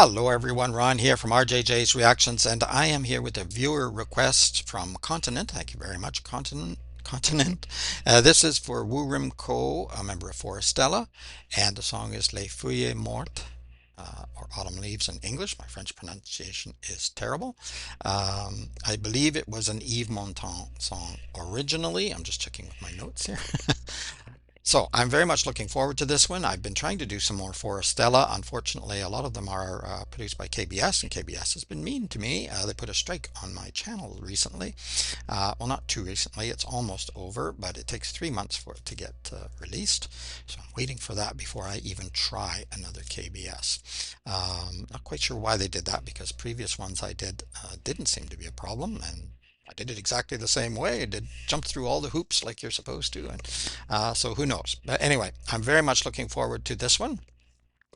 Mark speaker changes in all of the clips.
Speaker 1: Hello everyone, Ron here from RJJ's Reactions, and I am here with a viewer request from Continent. Thank you very much, Continent. This is for Woorim Co., a member of Forestella, and the song is Les Feuilles Mortes, or Autumn Leaves in English. My French pronunciation is terrible. I believe it was an Yves Montand song originally. I'm just checking with my notes here. So I'm very much looking forward to this one. I've been trying to do some more Forestella. Unfortunately, a lot of them are produced by KBS, and KBS has been mean to me. They put a strike on my channel recently. Well, not too recently. It's almost over, but it takes 3 months for it to get released. So I'm waiting for that before I even try another KBS. Not quite sure why they did that, because previous ones I did didn't seem to be a problem, and I did it exactly the same way. I did jump through all the hoops like you're supposed to, and so who knows? But anyway, I'm very much looking forward to this one.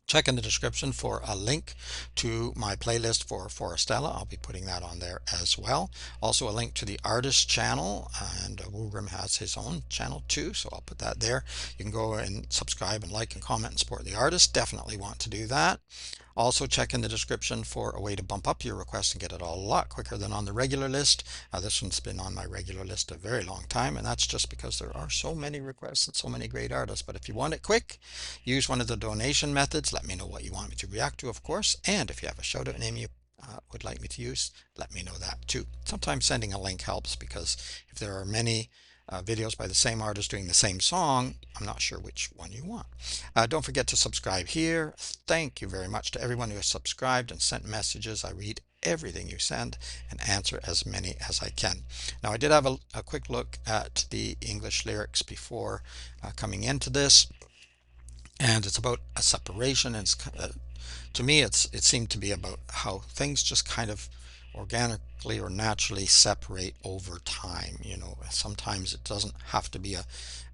Speaker 1: Check in the description for a link to my playlist for Forestella. I'll be putting that on there as well. Also a link to the artist channel, and Woorim has his own channel too, so I'll put that there. You can go and subscribe and like and comment and support the artist. Definitely want to do that. Also check in the description for a way to bump up your request and get it all a lot quicker than on the regular list. This one's been on my regular list a very long time, and that's just because there are so many requests and so many great artists. But if you want it quick, use one of the donation methods. Let me know what you want me to react to, of course. And if you have a shout out name you would like me to use, let me know that too. Sometimes sending a link helps, because if there are many videos by the same artist doing the same song, I'm not sure which one you want. Don't forget to subscribe here. Thank you very much to everyone who has subscribed and sent messages. I read everything you send and answer as many as I can. Now, I did have a quick look at the English lyrics before coming into this, and it's about a separation, and to me it seemed to be about how things just kind of organically or naturally separate over time. Sometimes it doesn't have to be uh,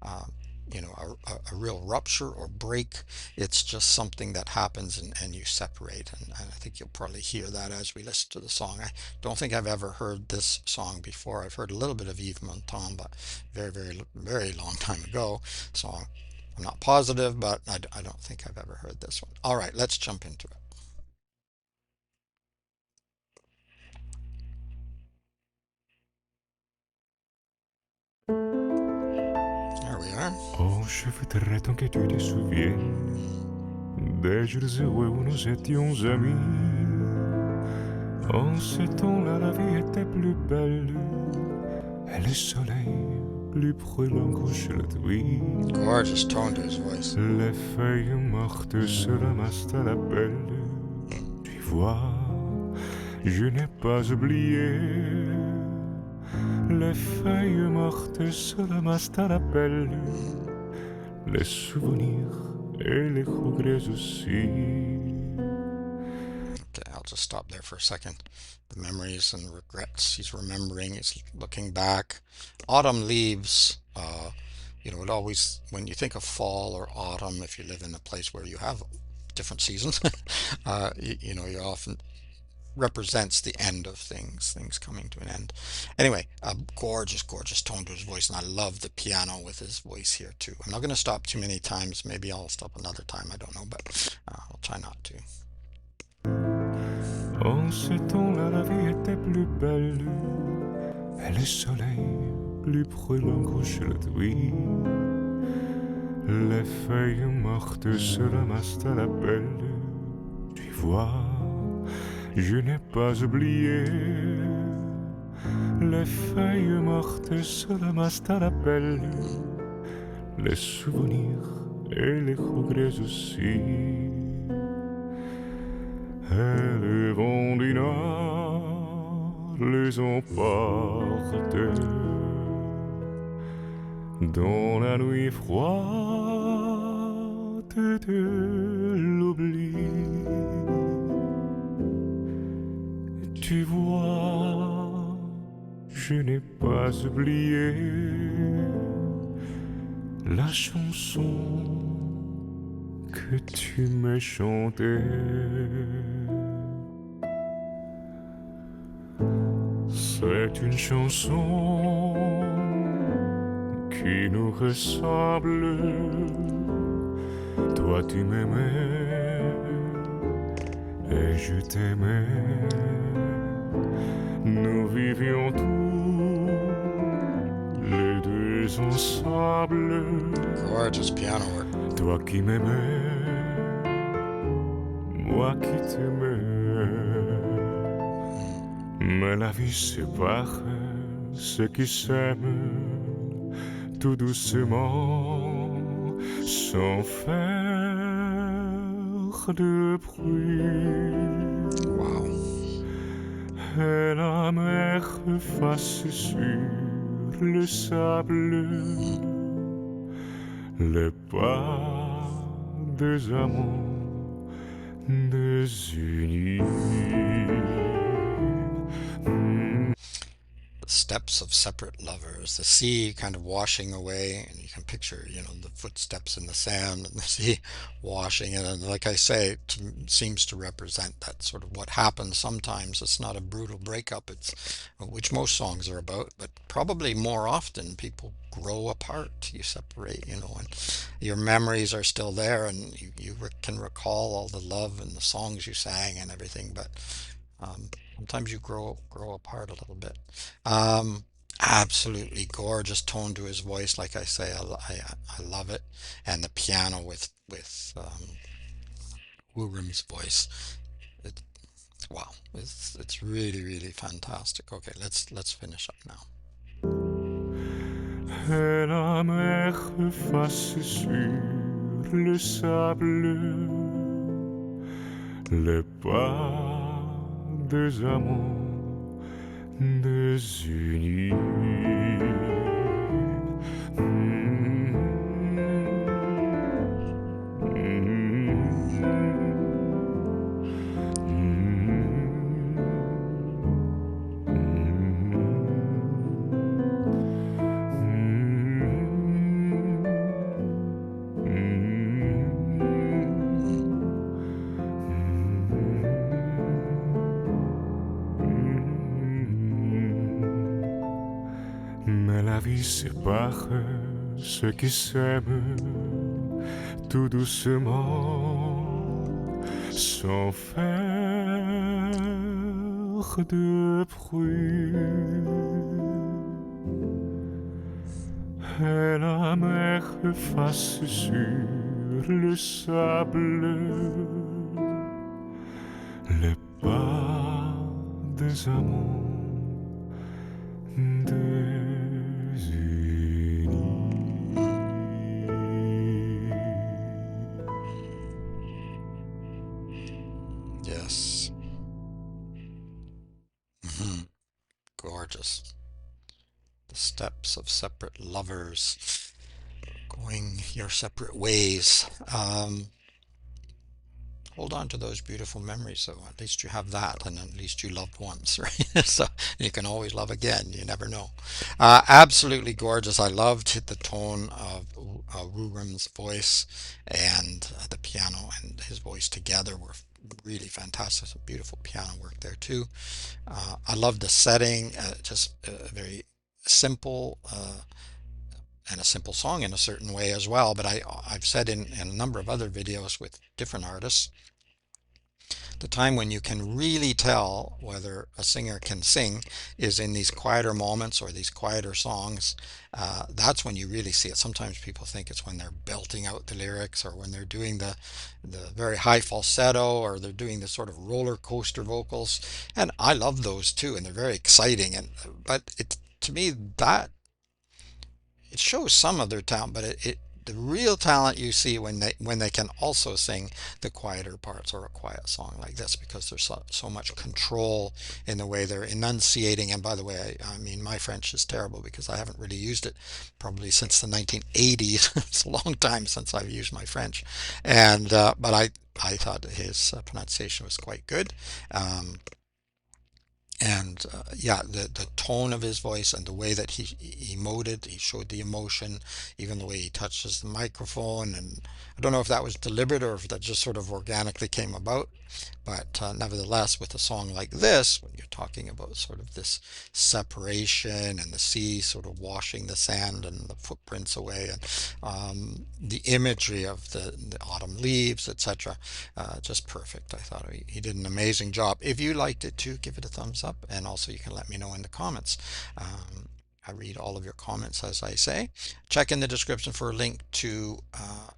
Speaker 1: a real rupture or break. It's just something that happens, and you separate, and I think you'll probably hear that as we listen to the song. I don't think I've ever heard this song before. I've heard a little bit of Yves Montand, but very, very, very long time ago, so I'm not positive, but I don't think I've ever heard this one. All right, let's jump into it. There we are.
Speaker 2: Oh, je voudrais tant que tu te souviennes des jours heureux où nous étions amis. En ce temps-là, la vie était plus belle et le soleil plus brûlant couche la nuit.
Speaker 1: Gorgeous tone to his voice.
Speaker 2: Les feuilles mortes se ramassent à la belle. Tu vois, je n'ai pas oublié. Les feuilles mortes se ramassent à la belle. Les souvenirs et les regrets aussi.
Speaker 1: Okay, I'll just stop there for a second. The memories and regrets. He's remembering, he's looking back. Autumn leaves, it always, when you think of fall or autumn, if you live in a place where you have different seasons, you often represents the end of things coming to an end. Anyway, a gorgeous, gorgeous tone to his voice, and I love the piano with his voice here too. I'm not going to stop too many times. Maybe I'll stop another time. I don't know, but I'll try not to.
Speaker 2: En ce temps-là, la vie était plus belle et le soleil plus brûlant couche la nuit. Les feuilles mortes se ramassent à la belle. Tu vois, je n'ai pas oublié. Les feuilles mortes se ramassent à la belle. Les souvenirs et les regrets aussi. Et le vent du nord les emporte dans la nuit froide de l'oubli. Tu vois, je n'ai pas oublié la chanson que tu m'as chantée. C'est une chanson qui nous ressemble. Toi tu m'aimais et je t'aimais. Nous vivions tous les deux ensemble,
Speaker 1: Gorgeous piano work.
Speaker 2: toi qui m'aimais, moi qui t'aimais.
Speaker 1: Mm.
Speaker 2: Mais la vie sépare ceux qui s'aiment tout doucement, sans faire de bruit.
Speaker 1: Wow.
Speaker 2: Et la mer efface sur le sable
Speaker 1: Mm.
Speaker 2: les pas des amants désunis.
Speaker 1: The steps of separate lovers, the sea kind of washing away, and you can picture, the footsteps in the sand and the sea washing it. And like I say, it seems to represent that sort of what happens sometimes. It's not a brutal breakup, which most songs are about, but probably more often people grow apart. You separate, and your memories are still there, and you can recall all the love and the songs you sang and everything, but sometimes you grow apart a little bit. Um, Absolutely gorgeous tone to his voice. Like I say, I love it, and the piano with Woorim's voice. It, wow, it's really really fantastic. Okay, let's finish up now.
Speaker 2: Et la mer efface sur le sable les pas des amants désunis. Mais la vie sépare ceux qui s'aiment tout doucement, sans faire de bruit. Et la mer efface sur le sable les pas des amants désunis.
Speaker 1: Yes. Mhm. Gorgeous. The steps of separate lovers going your separate ways. Hold on to those beautiful memories, so at least you have that, and at least you loved once, right? So you can always love again. You never know. Absolutely gorgeous. I loved the tone of Rurim's voice and the piano and his voice together were really fantastic. Some beautiful piano work there too. I love the setting, just very simple. And a simple song in a certain way as well. But I've said in a number of other videos with different artists, the time when you can really tell whether a singer can sing is in these quieter moments or these quieter songs. That's when you really see it. Sometimes people think it's when they're belting out the lyrics or when they're doing the very high falsetto or they're doing the sort of roller coaster vocals. And I love those too, and they're very exciting. But to me that it shows some of their talent, but the real talent you see when they can also sing the quieter parts or a quiet song like this because there's so much control in the way they're enunciating. And by the way, I mean my French is terrible because I haven't really used it probably since the 1980s. It's a long time since I've used my French, and but I thought his pronunciation was quite good. Um, and yeah, the tone of his voice and the way that he emoted, he showed the emotion, even the way he touches the microphone. And I don't know if that was deliberate or if that just sort of organically came about. But nevertheless, with a song like this, when you're talking about sort of this separation and the sea sort of washing the sand and the footprints away, and the imagery of the autumn leaves, etc., just perfect. I thought he did an amazing job. If you liked it too, give it a thumbs up, and also you can let me know in the comments. I read all of your comments, as I say. Check in the description for a link to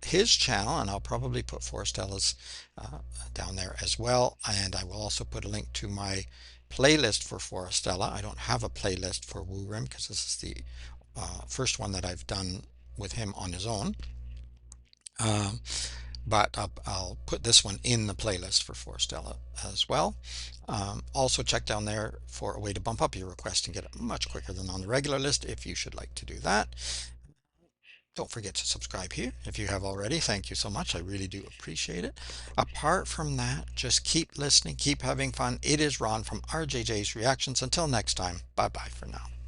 Speaker 1: his channel, and I'll probably put Forestella's uh, down there as well. And I will also put a link to my playlist for Forestella. I don't have a playlist for Woorim because this is the first one that I've done with him on his own. Um, but I'll put this one in the playlist for Forestella as well. Also check down there for a way to bump up your request and get it much quicker than on the regular list if you should like to do that. Don't forget to subscribe here if you have already. Thank you so much. I really do appreciate it. Apart from that, just keep listening, keep having fun. It is Ron from RJJ's Reactions. Until next time, bye bye for now.